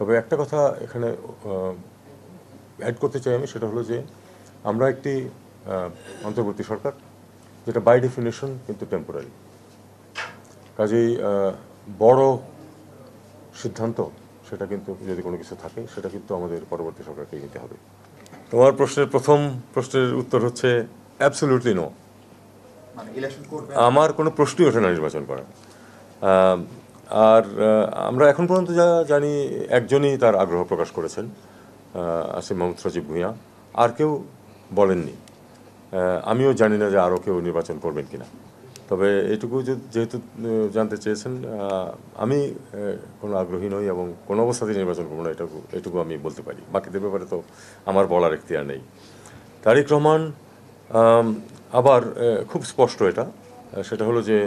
তবে একটা কথা এখানে অ্যাড করতে চাই আমি, সেটা হলো যে আমরা একটি অন্তর্বর্তী সরকার, যেটা বাই ডেফিনেশন কিন্তু টেম্পোরারি। কাজেই বড় সিদ্ধান্ত সেটা কিন্তু যদি কোনো কিছু থাকে সেটা কিন্তু আমাদের পরবর্তী সরকারকে নিতে হবে। তোমার প্রথম প্রশ্নের উত্তর হচ্ছে অ্যাবসলিউটলি নো। আমার কোনো প্রশ্নই ওঠে না নির্বাচন করা। আর আমরা এখন পর্যন্ত যা জানি একজনই তার আগ্রহ প্রকাশ করেছেন, আসিফ মাহমুদ সজীব ভূঁইয়া, আর কেউ বলেননি। আমিও জানি না যে আরও কেউ নির্বাচন করবেন কিনা। তবে এটুকু যেহেতু জানতে চেয়েছেন, আমি কোনো আগ্রহী নই এবং কোনো অবস্থাতেই নির্বাচন করবো না, এটুকু আমি বলতে পারি। বাকিদের ব্যাপারে তো আমার বলার এখতিয়ার নেই। তারেক রহমান আবার খুব স্পষ্ট এটা, সেটা হলো যে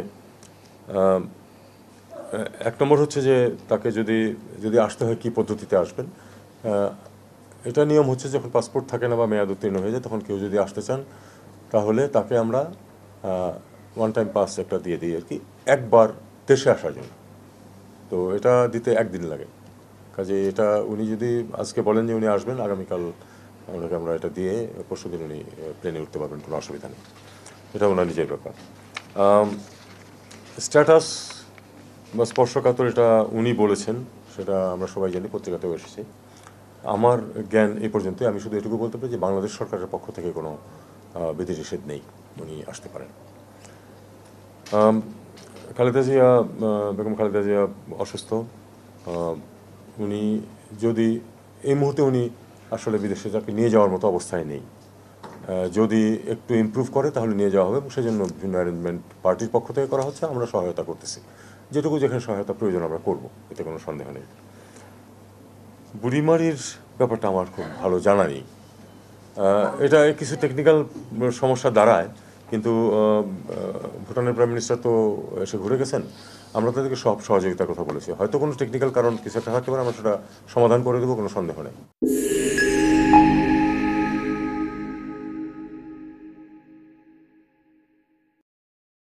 এক নম্বর হচ্ছে যে তাকে যদি আসতে হয় কী পদ্ধতিতে আসবেন। এটা নিয়ম হচ্ছে যখন পাসপোর্ট থাকে না বা মেয়াদ উত্তীর্ণ হয়ে যায়, তখন কেউ যদি আসতে চান তাহলে তাকে আমরা ওয়ান টাইম পাস একটা দিয়ে দিই আর কি, একবার দেশে আসার জন্য। তো এটা দিতে একদিন লাগে। কাজে এটা উনি যদি আজকে বলেন যে উনি আসবেন, আগামীকাল ওনাকে আমরা এটা দিয়ে পরশু দিন উনি প্লেনে উঠতে পারবেন, কোনো অসুবিধা নেই। এটা ওনার নিজের ব্যাপার। স্ট্যাটাস বা স্পর্শকাতর এটা উনি বলেছেন, সেটা আমরা সবাই জানি, পত্রিকাতেও এসেছে। আমার জ্ঞান এই পর্যন্তই। আমি শুধু এটুকু বলতে পারি যে বাংলাদেশ সরকারের পক্ষ থেকে কোনো বিধিনিষেধ নেই, উনি আসতে পারেন। খালেদা জিয়া, বেগম খালেদা জিয়া অসুস্থ। উনি যদি এই মুহূর্তে উনি আসলে বিদেশে যাকে নিয়ে যাওয়ার মতো অবস্থায় নেই। যদি একটু ইমপ্রুভ করে তাহলে নিয়ে যাওয়া হবে এবং সেজন্য বিভিন্ন অ্যারেঞ্জমেন্ট পার্টির পক্ষ থেকে করা হচ্ছে, আমরা সহায়তা করতেছি। যেটুকু যেখানে সহায়তা প্রয়োজন আমরা করব, এতে কোনো সন্দেহ নেই। বুড়িমারির ব্যাপারটা আমার খুব ভালো জানা নেই। এটা কিছু টেকনিক্যাল সমস্যা দাঁড়ায়, কিন্তু ভুটানের প্রাইম মিনিস্টার তো এসে ঘুরে গেছেন। আমরা তাদেরকে সব সহযোগিতার কথা বলেছি। হয়তো কোনো টেকনিক্যাল কারণ কিছু একটা থাকতে পারে, আমরা সেটা সমাধান করে দেবো, কোনো সন্দেহ নেই।